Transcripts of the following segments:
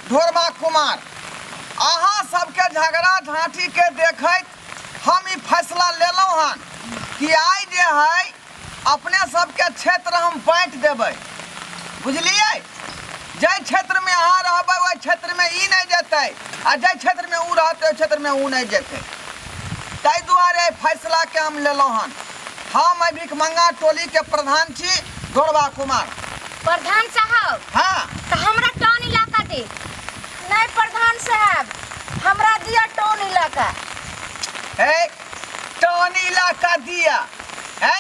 ढोरबा कुमार अहाँ सबके झगड़ा झाँटी के देखैत हम ई फैसला लेलहुँ हन कि आइ जे है अपने सबके क्षेत्र हम बाँटि देबै, बुझलिए। जाहि क्षेत्र में अहाँ रहबै ओहि क्षेत्र में ई नहीं जेतै आ जाहि क्षेत्र में ऊ रहतै ओहि क्षेत्र में ऊ नहीं जेतै। ताहि दुआरे फैसला के हम लेलहुँ हन। हम भिखमंगा टोली के प्रधान छी ढोरबा कुमार। प्रधान साहब हाँ तो हमरा टाउन इलाका दे। नहीं प्रधान साहब हमरा दिया टाउन इलाका। है टाउन इलाका दिया है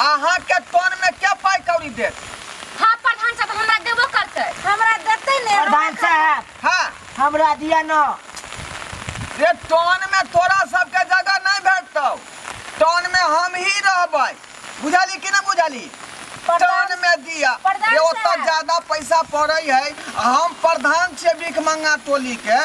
अहाँ के टाउन में क्या पाई कौड़ी देत? हाँ प्रधान साहब हमरा देबो करते, हमरा देते ने प्रधान साहब हाँ हमरा दिया न। रे टाउन में तोरा सबके जगह नहीं भेटतौ, टाउन में हम ही रहबै, बुझाली कि ना बुझाली? टाउन में दिया प्रधान रे ओतऽ साहब। ज्यादा पैसा पड़ै है। हम प्रधान छियै भिखमंगा टोली के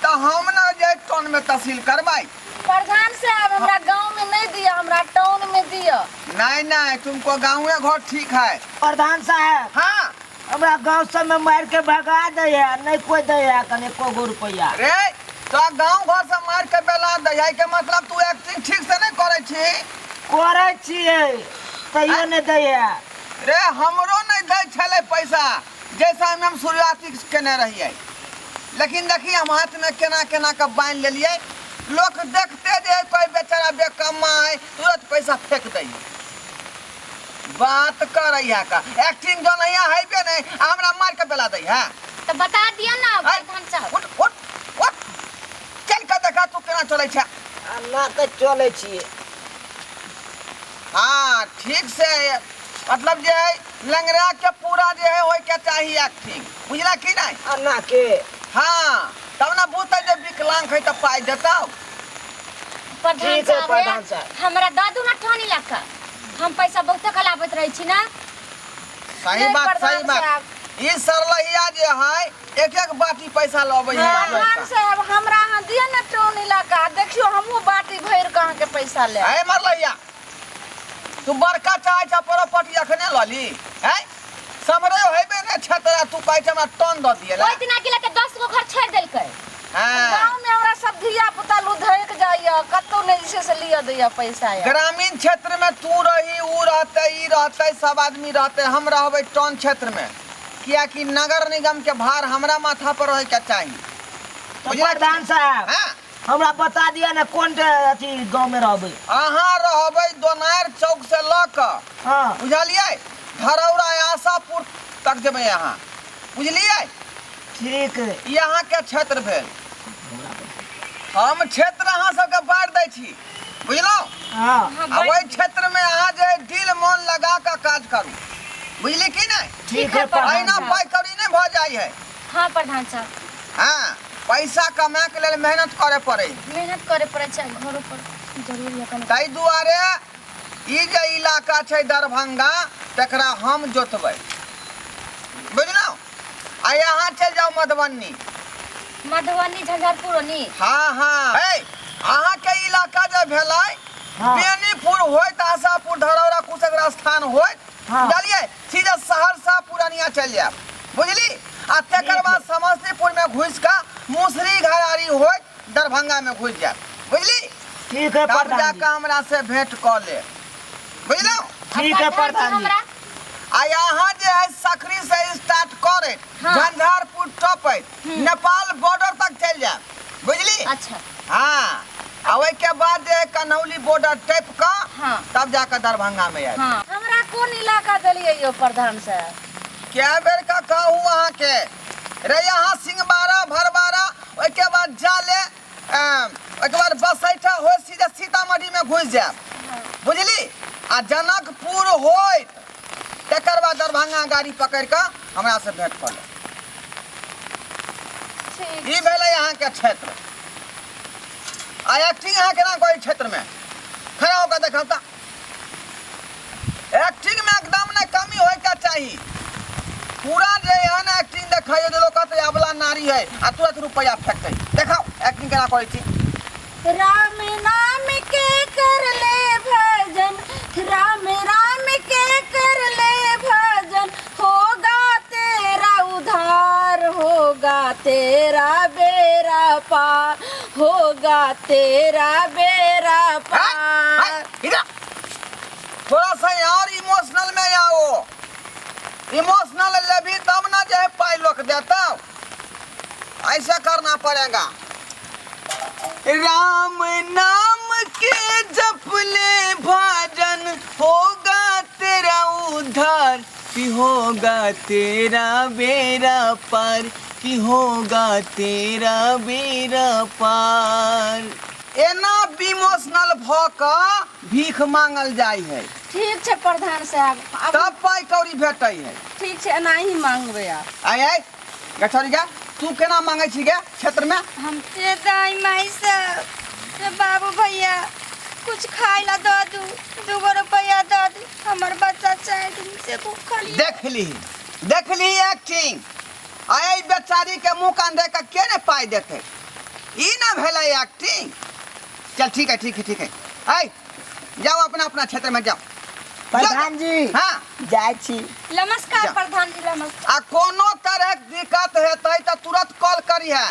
तो हम न जे टाउन में तहसील करबै। प्रधान साहब हमरा गांव में नहीं दिया, हमरा टाउन में दिया। नहीं नहीं तुमको गाँव घर ठीक है। प्रधान साहब हाँ हमरा गांव सब में मार के भगा दे है, नहीं कोई दे है कने को रुपया। रे तो गाँव घर से मार के बेला दे के मतलब तू एक्टिंग ठीक से नहीं करे छी? करे छिए तैयो नहीं दे है। रे हमरो नहीं दे छले पैसा जैसा में हम शुरुआती केने रहिए, लेकिन देखिए हम हाथ में केना केना के बांध लेलिए। लोग देखते जे कोई बेचारा बेकम्मा है तुरंत पैसा फेंक दे। बात कर रही का एक्टिंग जो नहीं है बे नहीं हमरा मार के बेला दे है। तो बता दिया ना प्रधान साहब। उठ उठ उठ चल के देखा तू केना चले छ। ना तो चले छिए। हाँ ठीक से मतलब जे है लंगड़ा के पूरा जे है होय के चाहिए एक्टिंग, बुझला कि नहीं? अन्ना के हाँ तब ना बूते जे विकलांग है तो पाई देता। प्रधान ठीक है, साहब प्रधान साहब। हमरा दादू ना टाउन इलाका हम पैसा बहुत खलाबत रही छी ना। सही नहीं, बात प्रधान सही बात। साहब। ई सरलहिया जे है एक एक बाटी पैसा लबे है। प्रधान साहब हमरा यहाँ दिया ना टाउन इलाका, देखियो हमहू बाटी भर कहाँ के पैसा ले। है मरलहिया तू बड़का चाहे छ प्रॉपर्टी अखने लली है समरे होइबे ने छतरा तू कहै छ हमरा टन द दिए ओइ दिना गेला के 10 गो घर छोड़ देलकै। हां गांव में हमरा सब धिया पुता लुधैक जाइया, कत्तो नहीं इसे से लिया दैया पैसा या। ग्रामीण क्षेत्र में तू रही ऊ रहते ई रहते सब आदमी रहते, हम रहबै टाउन क्षेत्र में किया कि नगर निगम के भार हमरा माथा पर रहे के चाहिए। तो प्रधान साहब हां हमरा बता दिया ना कौन अथी गांव में रहबे। अहाँ रहबै दोनार चौक से ल क हाँ बुझलिए धरौरा आशापुर तक जेबै यहाँ, बुझलिए? ठीक है। यहाँ के क्षेत्र भेल हम क्षेत्र अहाँ सबके बांट दै छी, बुझलहुँ? हाँ आ ओहि क्षेत्र में अहाँ जे दिल मन लगा के काज करू, बुझली कि नहीं? ठीक है प्रधान अहिना साहब। पाई कौड़ी नहीं भ जाइ है। हाँ प्रधान साहब हाँ पैसा कमाए के लेल मेहनत करे पड़े। मेहनत करे पड़े छै घरों पर जरूर है कने। ताहि दुआरे ई जे इलाका छै दरभंगा तकरा हम जोतबै, बुझलहुँ? आ यहाँ चल जाओ मधुबनी। मधुबनी झंझारपुर नी। हाँ हाँ है अहाँ के इलाका जे भेलै हाँ। बेनीपुर होइत आशापुर धरौरा कुशेश्वर स्थान होइत हाँ। बुझलिए सीधा सहरसा पूर्णिया चल जाएब, बुझली? आ तकर बाद समस्तीपुर में घुस का मुसरी घरारी होइत दरभंगा में घुस जाएब, बुझली? ठीक है तब प्रधान जाके जी। हमरा से भेंट क ले, बुझलहुँ? ठीक है प्रधान जी। हमरा आ यहाँ जे है सकरी से स्टार्ट करे हाँ। झंझारपुर टपैत नेपाल बॉर्डर तक चल जाए, बुझली? अच्छा हाँ आ ओहि के बाद जे है कन्हौली बॉर्डर टप का हाँ। तब जाकर दरभंगा में आए। हाँ हमरा कौन इलाका देलिए यो प्रधान साहब? क्या बेर का कहूँ अहाँ के रे यहाँ सिंहबारा भरबारा ओहि के बाद जाले ओहि के बाद बसैठा हो सीधे सीतामढ़ी में घुस जाए, बुझली? आ जनकपुर होइत तकर बाद दरभंगा गाड़ी पकड़ के हमरा से भेंट कर ले। ठीक ई भेलै यहाँ के क्षेत्र। आ एक्टिंग यहाँ केना कोई क्षेत्र में खड़ा होकर देखब त एक्टिंग में एकदम ने कमी होय के चाहिए। पूरा जे एहन एक्टिंग देखै जे लोग कहते अबला नारी है आ तुरंत रुपया फेंकते। देखाओ एक्टिंग केना करै छी। राम नाम के कर ले भजन, राम राम के कर ले भजन, होगा तेरा उधार हो तेरा बेड़ा पार, होगा तेरा बेड़ा पार। इधर थोड़ा सा और इमोशनल में आओ। इमोशनल लेभी तब ना जो है पाई लोक देता, ऐसा करना पड़ेगा। राम नाम के जप ले भजन, होगा तेरा उद्धार कि होगा तेरा बेड़ा पार, कि होगा तेरा बेड़ा पार। एना इमोशनल भ क भीख मांगल जाय है। ठीक है प्रधान साहब, तब पाई कौड़ी भेटै है। ठीक है नहीं मांगबे आप। आय गठरी गा, तू केना मांगे छी गे क्षेत्र में? हम ते दाई माई सब बाबू भैया कुछ खाए ला दो दू, 2 रुपया दो दू, हमर बच्चा 4 दिन से भूखल है। देख ली एक्टिंग। आय बेचारी के मुंह कान दे के के ने पाई देते, ई ना भेलै एक्टिंग। चल ठीक है। आय जाओ अपना अपना क्षेत्र में जाओ। प्रधान जी हाँ जाय छी। नमस्कार जा। प्रधान जी नमस्कार। आ कोनो तरह के दिक्कत हेतै त तुरंत कॉल करी है।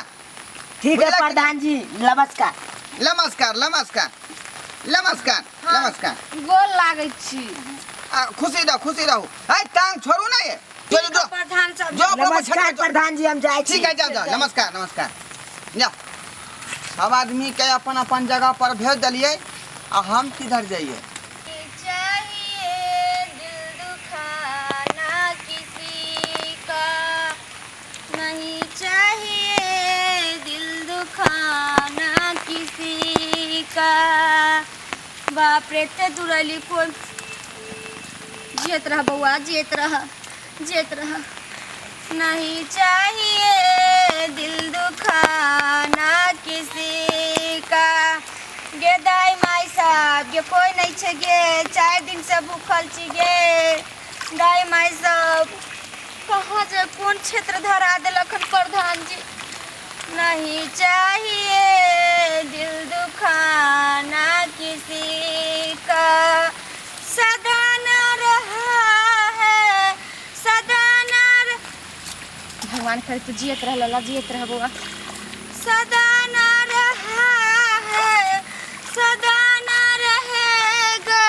ठीक है बुझलक? प्रधान जी नमस्कार। नमस्कार। गोल लागै छी। खुशी रहो। आय टांग छोड़ू ना ये। जो प्रधान साहब जो नमस्कार प्रधान जी, हम जाय छी। ठीक है जाओ। नमस्कार। जाओ। सब आदमी के अपन अपन जगह पर भेज दिलिए, आ हम किधर जाइए? चाहिए दिल दुखाना किसी का, नहीं चाहिए दिल दुखाना किसी का। बाप रे ते दुरली कोई जेत रहा बउआ, जेत रहा। नहीं चाहिए दिल दुखाना किसी का। गे दाई माई साहब गे कोई नहीं छे गे, 4 दिन से भूखल छी गे। दाई माई साहब कहाँ जे कौन क्षेत्र धरा दिलखन प्रधान जी। नहीं चाहिए दिल दुखाना किसी का, सदा न रहा है सदा न भगवान करे तो जियत रह लला, जियत रह बुआ। सदा न रहा है सदा न रहेगा,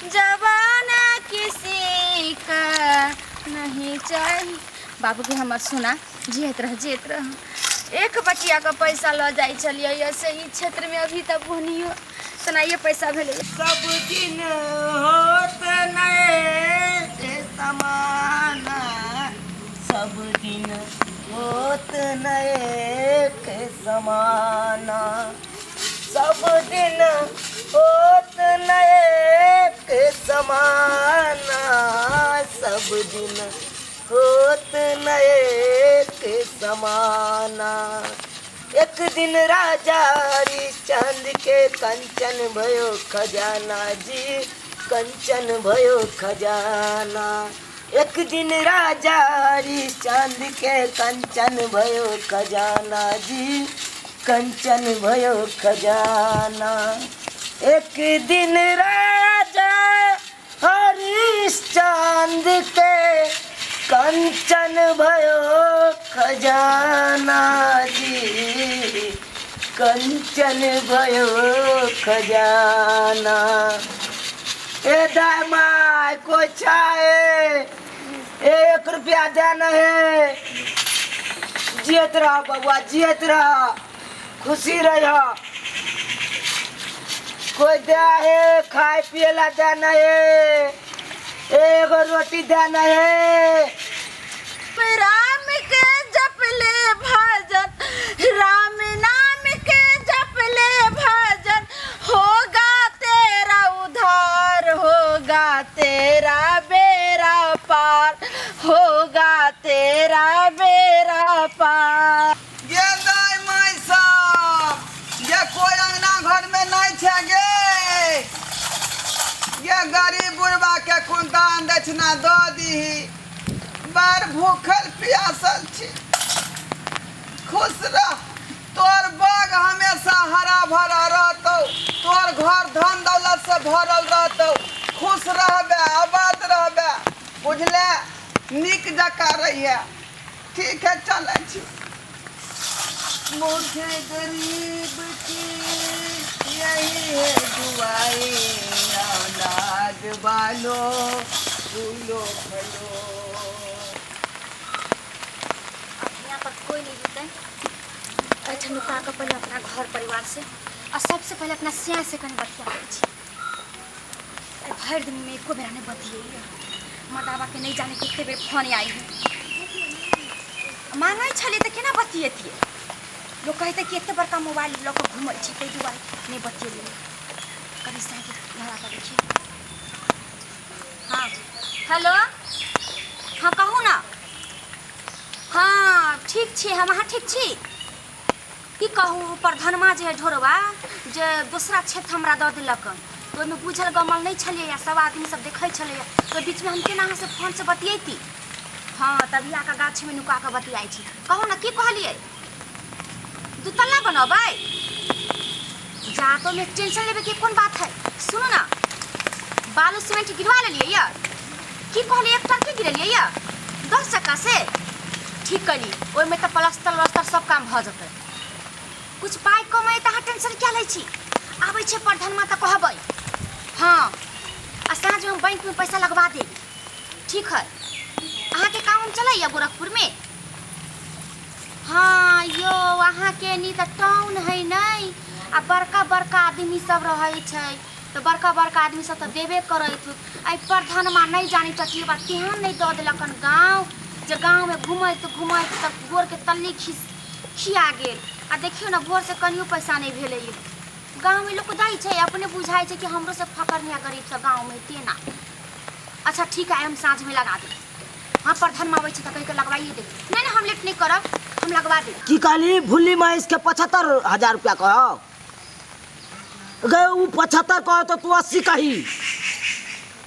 जवाना किसी का नहीं चाहिए। बाबू के हमर सुना, जियत रह। एक बटिया का पैसा ल जाई चलिए ऐसे ही क्षेत्र में अभी तक भनियो सुनाइए पैसा भेले। सब दिन होत नए समाना, सब दिन होत नए के समाना, सब दिन होत नए के समाना, सब दिन होत नए के समाना। एक दिन राजा हरिश्चंद्र के कंचन भयो खजाना जी, कंचन भयो खजाना। एक दिन राजा हरिश्चंद्र के कंचन भयो खजाना जी, कंचन भयो खजाना। एक दिन राजा हरिश्चंद्र के कंचन भयो खजाना जी, कंचन भयो खजाना। ए दाई माई को छाए 1 रुपया देना है। जियत रहा बबुआ, जियत रहा, खुशी रह। कोई दे है खाए पिए ला देना है, 1 रोटी देना है। राम के जप ले भजन, राम नाम के जप ले भजन, होगा तेरा उद्धार, होगा तेरा बेड़ा पार, होगा तेरा बेड़ा पार। ये दाई माई साहब, ये कोई अंगना घर में नहीं छे गे। ये गरीब बुढ़वा के कुन दान दक्षिणा दो दी। बार भूखल प्यासल छी, खुश रह। तोर बाग हमेशा हरा भरा रहतो, तोर घर धन दौलत से भरल रहतो। खुश रहबे, आबाद रहबे, बुझले? निक जका रहिए। ठीक है चले छी। मुझे गरीब की यही है दुआएं, औलाद वालों फूलो फलो। यहाँ पर कोई नहीं जीते ऐठन नुका के पहले अपना घर परिवार से और सबसे पहले अपना सिया से कहीं बतिया भर दिन में एको बेरा नहीं बतिए मदावा के नहीं जाने कितने बेर फोन आई है मांगे छले तो केना बतिएतिए लोग कहते कि इतने बड़का मोबाइल लऽ के घूमल छै ताहि दुआरे नहीं बतिएलिए कभी साइकिल घर आकर देखिए। हाँ हेलो हाँ कहू ना हाँ ठीक छी हम अहाँ ठीक छी की कहू प्रधानमा जे ढोरवा जे दूसरा क्षेत्र हमरा दऽ देलक तो ओहिमे बुझल गमल नहीं छलिए सब आदमी सब देखै छलिए तो बीच में हम केना अहाँ से फोन से बतियैती। हाँ तभी आके गाछ में नुका के बतियाई छी कहू ना की कहलिए दू तल्ला बनबै जा तो में टेंशन लेबे के कोन बात है सुनो ना बालू सीमेंट गिरवा लेलिए यार की कहलिए एक टंकी गिरलिए यार 10 चक्का से ठीक करी ओहिमे तो प्लास्टर व्लास्टर सब काम भ जतै कुछ पाई कमाई तो अहाँ टेंशन क्या लै छी आबै छै प्रधानमा तऽ कहबै हाँ आ साँझ में बैंक में पैसा लगवा दे ठीक है अहाँ के काम चलैया गोरखपुर में। हाँ यो अहाँ के नी तो टाउन है नहीं आ बड़का बड़का आदमी सब रहे छै तो बड़का बड़का आदमी सब तो देबे करैत आई प्रधानमा नहीं जानी टटिए बात ध्यान नहीं दऽ देलकन गाँव जे गाँव में घुमैत तब गोर के तल्ली खिया गेल आ देखियो ना भोर से कनियो पैसा नहीं भेलै गाँव में लोग दै छै अपने बुझाई छै कि हमरो से फकरनिया गरीब सब गाँव में तेना। अच्छा ठीक है हम साँझ में लगा दे हाँ प्रधानमा आबै छै तऽ कहि के लगवाइए दे नहीं हम लेट नहीं करब हम लगवा दे। की कहली भुल्ली महेश के 75,000 रुपया कहो गए उ 75 कहो तो तू 80 कही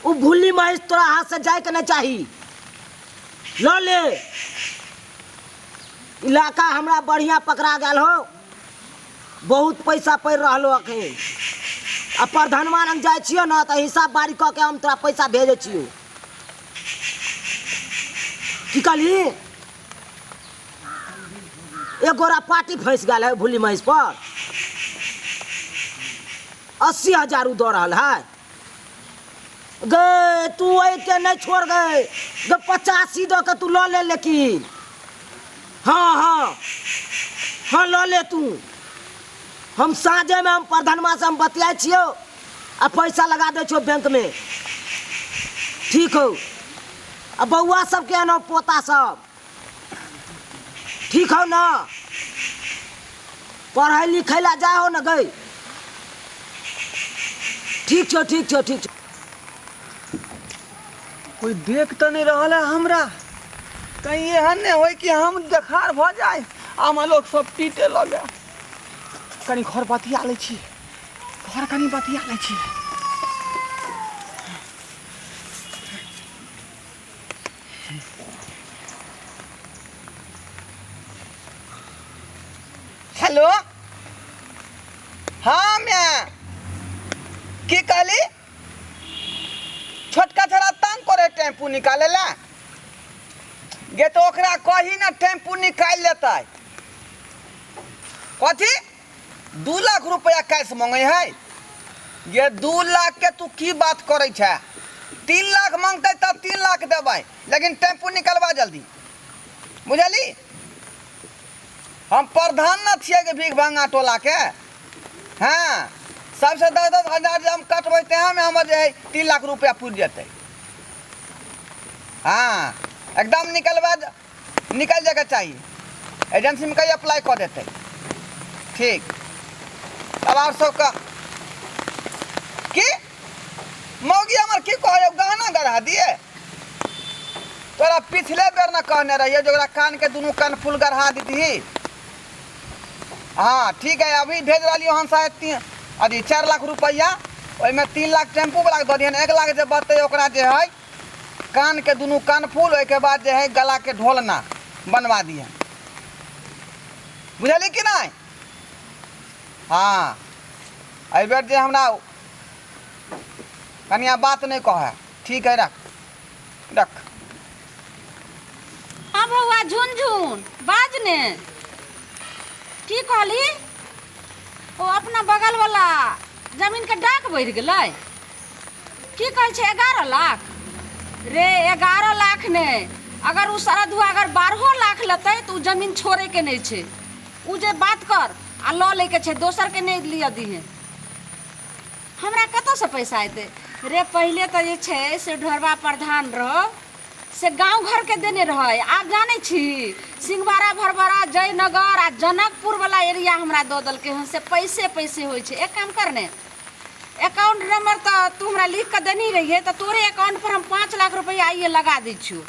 उ भुल्ली महेश तोरा हाथ से जाए के नहीं चाही लो ले इलाका हमरा बढ़िया पकड़ा गया हो बहुत पैसा पड़ रहा अखन आ प्रधानमा लग जाए छियो ना तो हिसाब बारी कऽ के हम तोरा पैसा भेजे छियो की कहली एक गोरा पार्टी फंस गया है भुल्ली महेश पर 80,000 दऽ रहा है गे तू के नहीं छोड़ गए गे 85 दऽ के तू लो ले लेकिन हाँ हाँ हाँ लो ले तू हम साँझे में हम प्रधानमा से हम बतियाई छियो आ पैसा लगा दे छो बैंक में ठीक हो आ बउआ सब के ना पोता सब ठीक हो ना पढ़ाई लिखै ला जा हो ना गई ठीक छो ठीक छो ठीक छो कोई देख तो नहीं रहा है हमरा कहीं एहन नहीं हो कि हम देखार भ जाए आम लोग सब पीटे लगे कनी घर बतिया ले छी घर कनी बतिया ले छी। हेलो हाँ मैं की कहली छोटका छोरा तंग करे टेम्पू निकाले ला गे तो ओकरा कही ना टेम्पू निकाल लेता कथी 2 लाख रुपया कैश मांगे है ये 2 लाख के तू की बात करे छे 3 लाख मांगते तब 3 लाख देबै लेकिन टेम्पू निकलवा जल्दी बुझली हम प्रधान न छिए के भीख भांगा टोला के हाँ सबसे 10,000 जब हम कटबै तेहाँ में हमर जे है 3 लाख रुपया पूछ जेतै हाँ एकदम निकल जाएगा चाहिए एजेंसी में कहीं अप्लाई कर देते ठीक अब आप सबका की मौगी हमार की कहे गहना गढ़ा दिए तोरा पिछले बेर न कहने रहिए जो कान के दोनों कान फूल गढ़ा दी हाँ ठीक है अभी भेज रही हम शायद अभी 4 लाख रुपया ओहिमे 3 लाख टेम्पू वाला दे दिहन 1 लाख जो बचते ओकरा जे है कान के दोनों कान फूल ओके बाद जे है गला के ढोलना बनवा दिए बुझली कि नहीं। हाँ एहि बेर जे हमरा कनिया बात नहीं कहे ठीक है रख हाँ बउआ झुनझुन बाज ने की कहली? ओ अपना बगल वाला जमीन के डाक बढ़ गेलै। की कहै छै 11 लाख? रे 11 लाख ने, अगर उ सरधुआ अगर 12 लाख लेतै तो उ जमीन छोड़े के नहीं छै। उ जे बात कर आ लऽ ले के छै, दोसर के नहीं लिया दीहे। हमरा कतऽ से पैसा एतै रे? पहले तो जे छै से ढोरबा प्रधान रहो से गांव घर के देने रहे। आप जाने छी सिंहवाड़ा भरभरा जयनगर आ जनकपुर वाला एरिया हमरा दो दल के हन से पैसे पैसे होय छै। एक काम करने, अकाउंट नंबर तो तू हमरा लिख के देनी रहिए, तो तोरे अकाउंट पर हम 5 लाख रुपया आइए लगा दै छियो,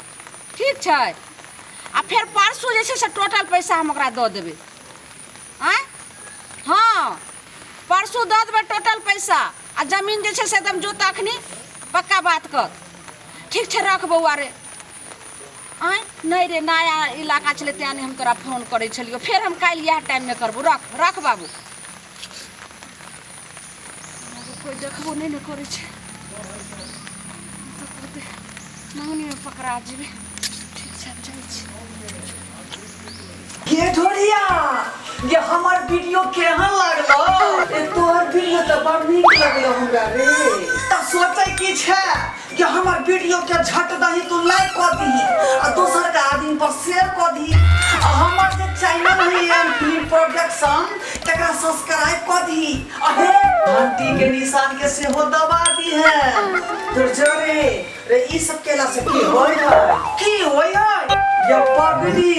ठीक छै? आ फिर परसों जे छै से टोटल पैसा हम ओकरा दऽ देबै। आँय हाँ, परसों दऽ देबै टोटल पैसा। आ जमीन जे छै से एकदम जो तखनी पक्का बात कर, ठीक छै? रख बौआ रे। आँय नहीं रे, नया इलाका छलै तेँ हम तोरा फोन करै छलियो, फेर हम काल्हि इएह टाइममे करबो। रख रख बाबू। कोई देखबो नहीं ने करै छै, मंगनी में पकड़ा जेबै। ठीक छै, जाइ छी। ये ढोरिया, ये हमार वीडियो केहन लागलो? तोहर वीडियो तो बड़ नीक लगलो हमरा रे। त सोचे की छै कि हमार वीडियो के झट दही तू लाइक कर दी आ दोसर के आदमी पर शेयर कर दी। आ हमार जे चैनल है एमपी प्रोडक्शन तकरा सब्सक्राइब कर दी। अहे घंटी के निशान के सेहो दबा दी है। तो जरे रे ई सब केला से की होय है? की होय है? ये पगली,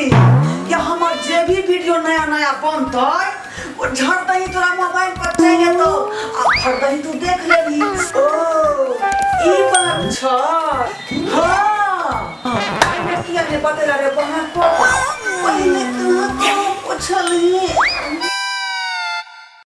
या हमार जे भी वीडियो नया नया बनतै वो झट दही तोरा मोबाइल पर चल जेतो आ फट दही तू देख लेबी। ओ ई बात छ। हां किया ने बतेला रे बहन को पहले कहां पूछली